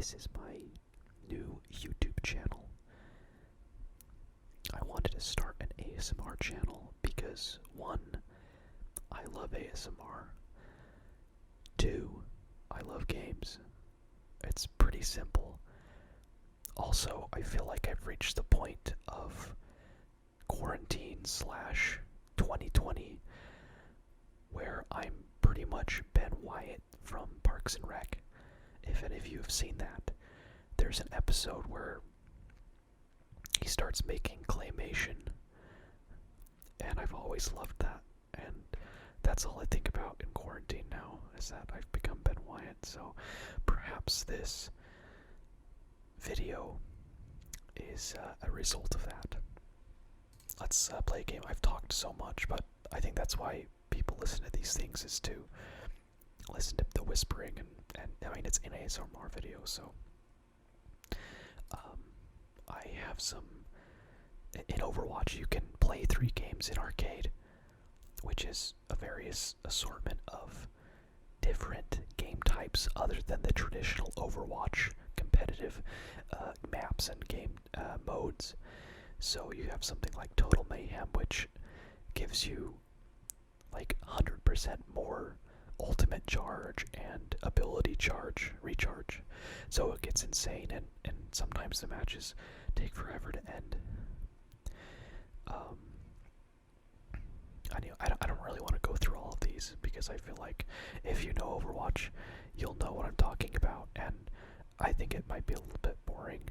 This is my new YouTube channel. I wanted to start an ASMR channel because, one, I love ASMR. Two, I love games. It's pretty simple. Also, I feel like I've reached the point of quarantine / 2020 where I'm pretty much Ben Wyatt from Parks and Rec. If any of you have seen that, there's an episode where he starts making claymation, and I've always loved that, and that's all I think about in quarantine now, is that I've become Ben Wyatt. So perhaps this video is a result of that. Let's play a game. I've talked so much, but I think that's why people listen to these things, is to listen to the whispering, and I mean, it's an ASMR video, so I have some. In Overwatch, you can play 3 games in arcade, which is a various assortment of different game types other than the traditional Overwatch competitive maps and game modes. So you have something like Total Mayhem, which gives you like 100% more ultimate charge and ability recharge. So it gets insane, and sometimes the matches take forever to end. I don't really want to go through all of these because I feel like if you know Overwatch, you'll know what I'm talking about, and I think it might be a little bit boring.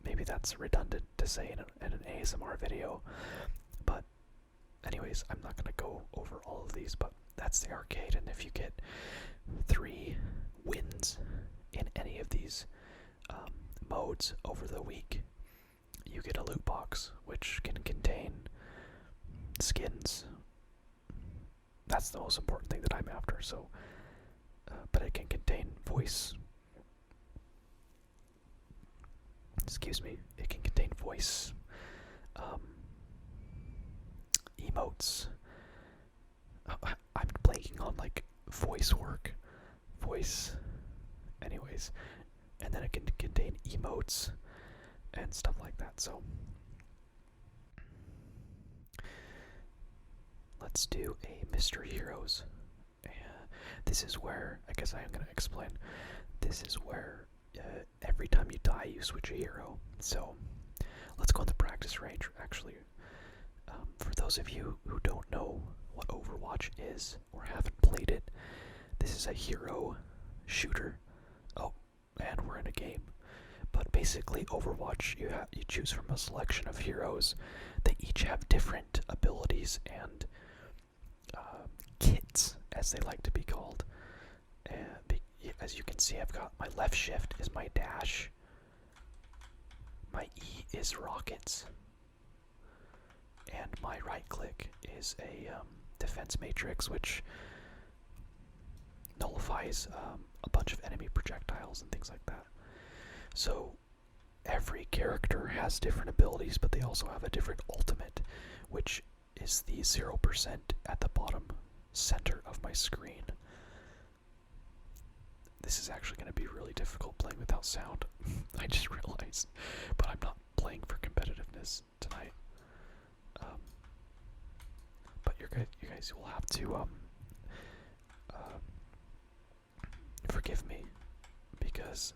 Maybe that's redundant to say in an ASMR video, but anyways, I'm not going to go over all of these, but that's the arcade, and if you get 3 wins in any of these modes over the week, you get a loot box, which can contain skins. That's the most important thing that I'm after, so, but it can contain it can contain voice, emotes. I'm blanking on like anyways, and then it can contain emotes and stuff like that. So let's do a Mr. Heroes. This is where, I guess I am going to explain, this is where every time you die you switch a hero. So let's go in the practice range, actually. For those of you who don't know what Overwatch is or haven't played it, this is a hero shooter. Oh, and we're in a game. But basically, Overwatch, you choose from a selection of heroes. They each have different abilities and kits, as they like to be called. As you can see, I've got my left shift is my dash. My E is rockets. And my right click is a defense matrix, which nullifies a bunch of enemy projectiles and things like that. So every character has different abilities, but they also have a different ultimate, which is the 0% at the bottom center of my screen. This is actually going to be really difficult playing without sound. I just realized, but I'm not playing for competitiveness tonight. But you guys will have to forgive me, because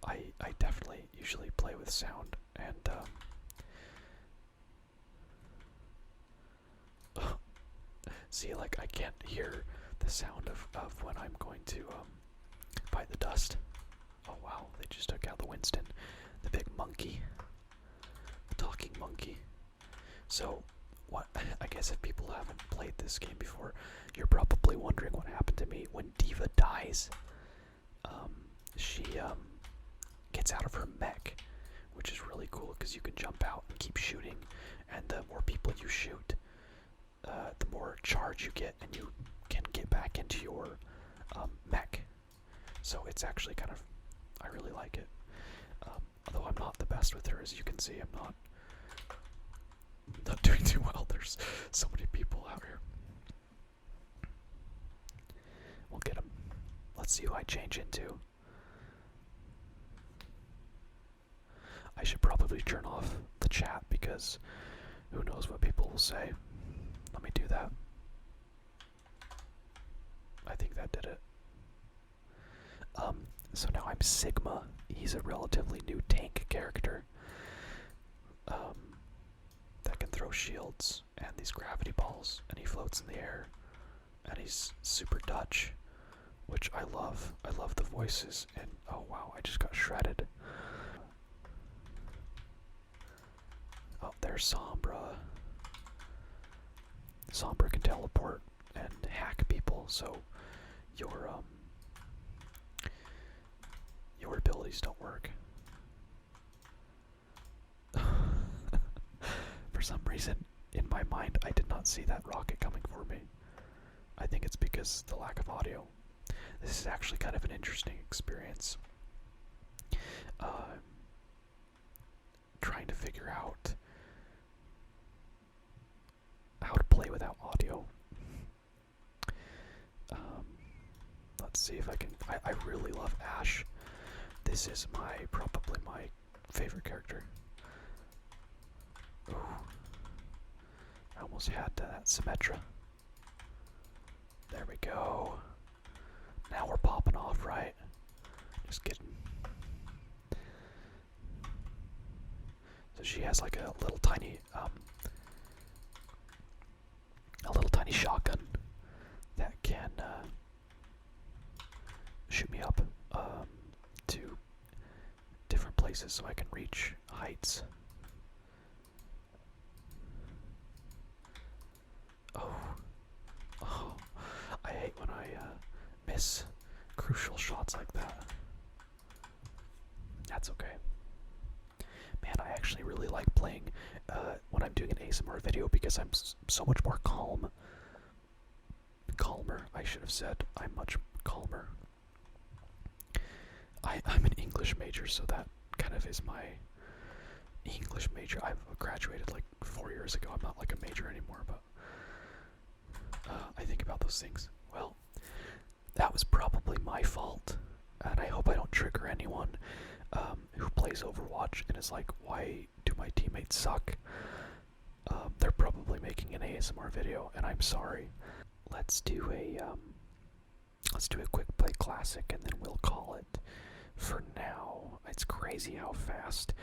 I definitely usually play with sound, and see, like, I can't hear the sound of when I'm going to fight the dust. Oh wow, they just took out the Winston, the big monkey, the talking monkey. So what, I guess if people haven't played this game before, you're probably wondering what happened to me when Diva dies. She gets out of her mech, which is really cool because you can jump out and keep shooting, and the more people you shoot, the more charge you get, and you can get back into your mech. So it's actually kind of, I really like it. Although I'm not the best with her, as you can see, I'm not doing too well. There's so many people out here. We'll get them. Let's see who I change into. turn off the chat because who knows what people will say. Let me do that. I think that did it. So now I'm Sigma. He's a relatively new tank character that can throw shields and these gravity balls, and he floats in the air, and he's super Dutch, which I love. I love the voices, and oh wow, I just got shredded. Oh, there's Sombra. Sombra can teleport and hack people, so your abilities don't work. For some reason, in my mind, I did not see that rocket coming for me. I think it's because the lack of audio. This is actually kind of an interesting experience. Trying to figure out how to play without audio. Let's see if I can. I really love Ash. This is probably my favorite character. Ooh. I almost had that Symmetra. There we go. Now we're popping off, right? Just kidding. So she has like a little tiny shotgun that can shoot me up to different places so I can reach heights. Oh, I hate when I miss crucial shots like that. That's okay. Man, I actually really like playing when I'm doing an ASMR video because I'm so much more calmer, I should have said. I'm much calmer. I'm an English major, so that kind of is my English major. I've graduated like 4 years ago. I'm not like a major anymore, but I think about those things. Well, that was probably my fault, and I hope I don't trigger anyone who plays Overwatch and is like, why do my teammates suck? They're probably making an ASMR video, and I'm sorry. Let's do a quick play classic, and then we'll call it for now. It's crazy how fast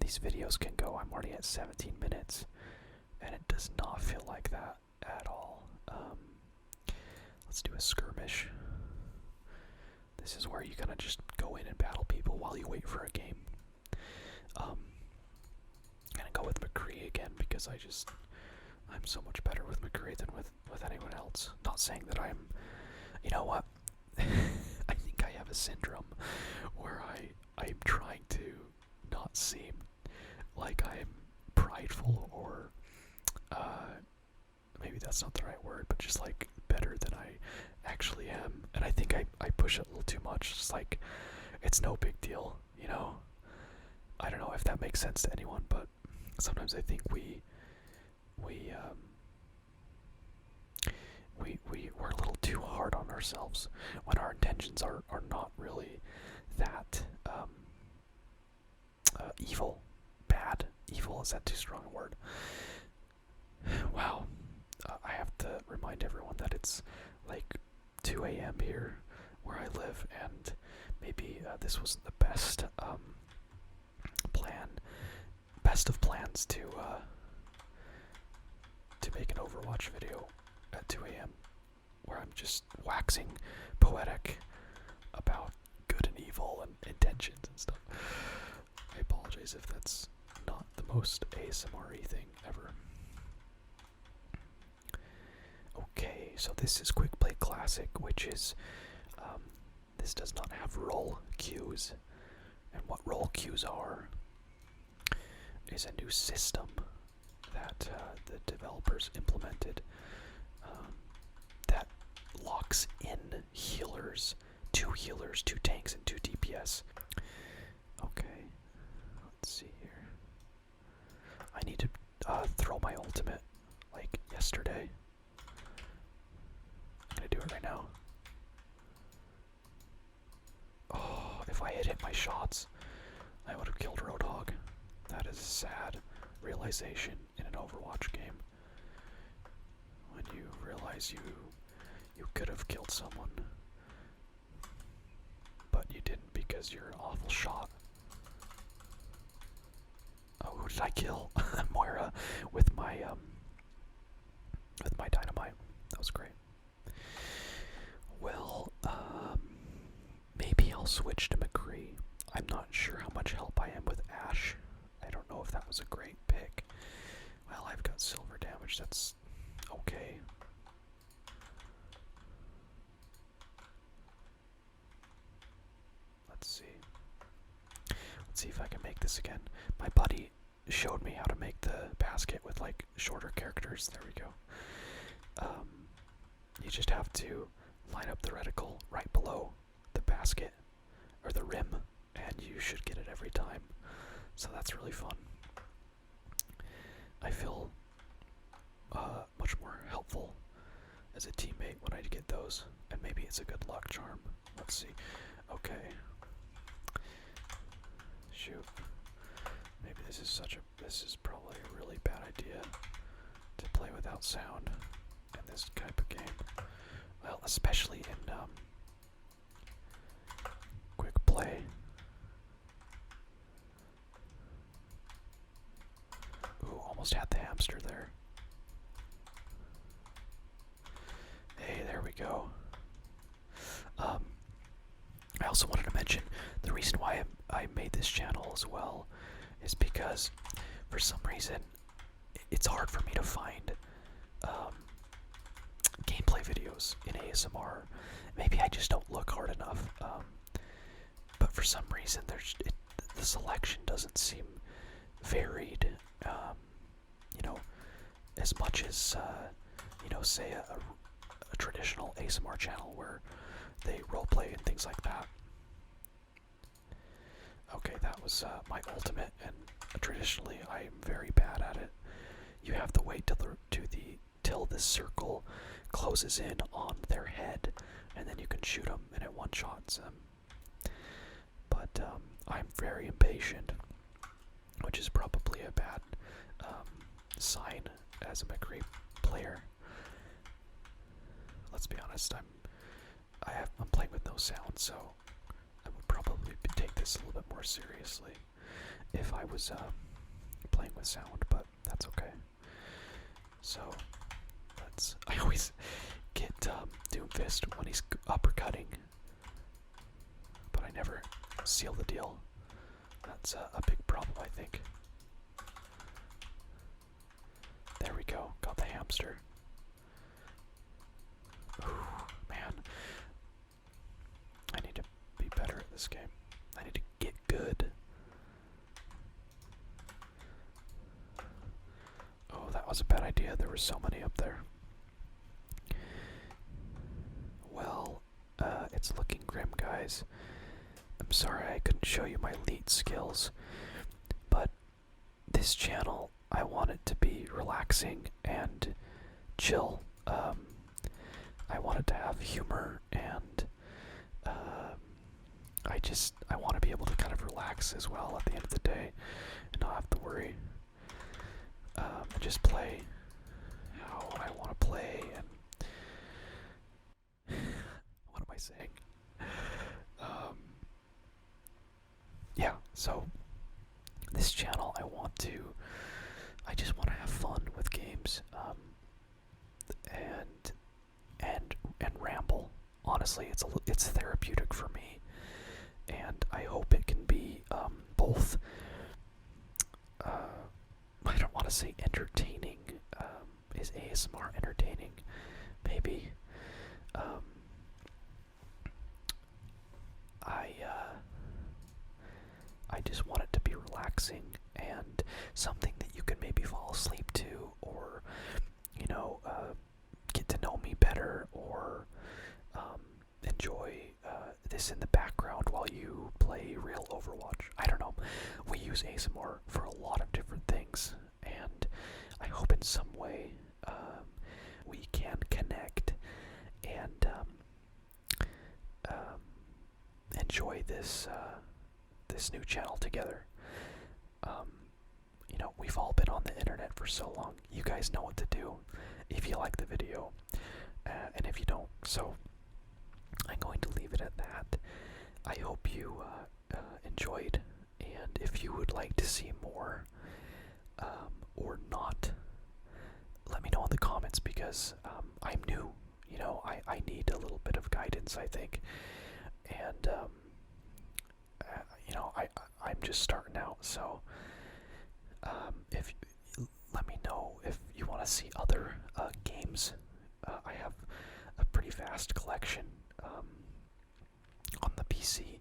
these videos can go. I'm already at 17 minutes, and it does not feel like that at all. Let's do a skirmish. This is where you kind of just go in and battle people while you wait for a game. I'm gonna go with McCree again because I'm so much better with McCree than with anyone else. Not saying that I'm, you know what? I think I have a syndrome where I'm trying to not seem like I'm prideful or maybe that's not the right word, but just like better than I actually am. And I think I push it a little too much. It's like, it's no big deal, you know? I don't know if that makes sense to anyone, but sometimes I think we're a little too hard on ourselves when our intentions are not really that evil. Bad. Evil, is that too strong a word? Wow. I have to remind everyone that it's like 2 a.m. here where I live, and maybe this wasn't the best best of plans to make an Overwatch video at 2 a.m. where I'm just waxing poetic about good and evil and intentions and stuff. I apologize if that's not the most ASMR-y thing ever. Okay, so this is Quick Play Classic, which is, this does not have roll queues. And what roll queues are is a new system that the developers implemented that locks in healers, 2 tanks, and 2 DPS. Okay, let's see here. I need to throw my ultimate like yesterday. I'm gonna do it right now. Oh, if I had hit my shots, I would have killed Roadhog. sad realization in an Overwatch game. When you realize you could have killed someone, but you didn't because you're an awful shot. Oh, who did I kill? Moira with my dynamite. That was great. Well, maybe I'll switch to McCree. I'm not sure how much help I am with Ash. I don't know if that was a great pick. Well, I've got silver damage. That's okay. Let's see. Let's see if I can make this again. My buddy showed me how to make the basket with like shorter characters. There we go. You just have to line up the reticle right below the basket or the rim, and you should get it every time. So that's really fun. I feel much more helpful as a teammate when I get those, and maybe it's a good luck charm. Let's see. Okay. Shoot. Maybe this is probably a really bad idea to play without sound in this type of game. Well, especially in quick play. Ooh, almost had the hamster there. Hey, there we go. I also wanted to mention the reason why I made this channel as well is because for some reason it's hard for me to find gameplay videos in ASMR. Maybe I just don't look hard enough, but for some reason the selection doesn't seem varied, as much as say a traditional ASMR channel where they roleplay and things like that. Okay, that was my ultimate, and traditionally I am very bad at it. You have to wait till the circle closes in on their head, and then you can shoot them, and it one-shots them. But I'm very impatient, which is probably a bad sign as a McCree player. Let's be honest, I'm playing with no sound, so I would probably take this a little bit more seriously if I was playing with sound, but that's okay. So I always get Doomfist when he's uppercutting, but I never seal the deal. That's a big problem, I think. There we go, got the hamster. Ooh, man. I need to be better at this game. I need to get good. Oh, that was a bad idea. There were so many up there. Well, it's looking grim, guys. I'm sorry I couldn't show you my elite skills, but this channel, I want it to be relaxing and chill. I want it to have humor, and I want to be able to kind of relax as well at the end of the day and not have to worry, and just play how I want to play. And what am I saying? Yeah, so this channel, I just want to have fun with games, and ramble. Honestly, it's therapeutic for me, and I hope it can be both. I don't want to say entertaining. Is ASMR entertaining? Maybe. I just want it to be relaxing and something that you can maybe fall asleep to, or get to know me better, or enjoy this in the background while you play real Overwatch. I don't know. We use ASMR for a lot of different things, and I hope in some way we can connect and enjoy this new channel together. know, we've all been on the internet for so long. You guys know what to do if you like the video, and if you don't. So I'm going to leave it at that. I hope you enjoyed, and if you would like to see more or not, let me know in the comments, because I'm new. You know, I need a little bit of guidance, I think, and you know, I'm just starting out, so if let me know if you want to see other games. I have a pretty vast collection on the PC.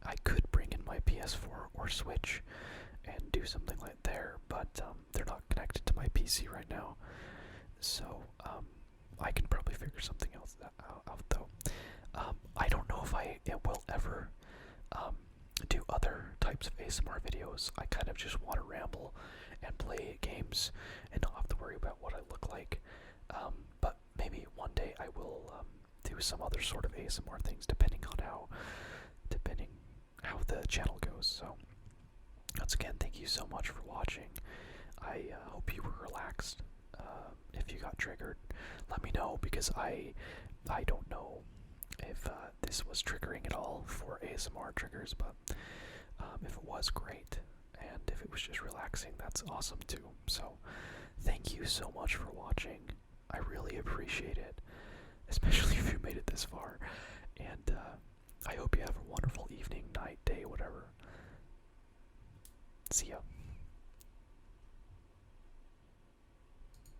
I could bring in my PS4 or Switch and do something like there, but they're not connected to my PC right now, so I can probably figure something else out though. I don't know if I will ever do other types of ASMR videos. I kind of just want to ramble and play games and not have to worry about what I look like. But maybe one day I will do some other sort of ASMR things, depending how the channel goes. So once again, thank you so much for watching. I hope you were relaxed. If you got triggered, let me know, because I don't know if this was triggering at all for ASMR triggers, but if it was, great, and if it was just relaxing, that's awesome too. So thank you so much for watching. I really appreciate it, especially if you made it this far, and I hope you have a wonderful evening, night, day, whatever. See ya.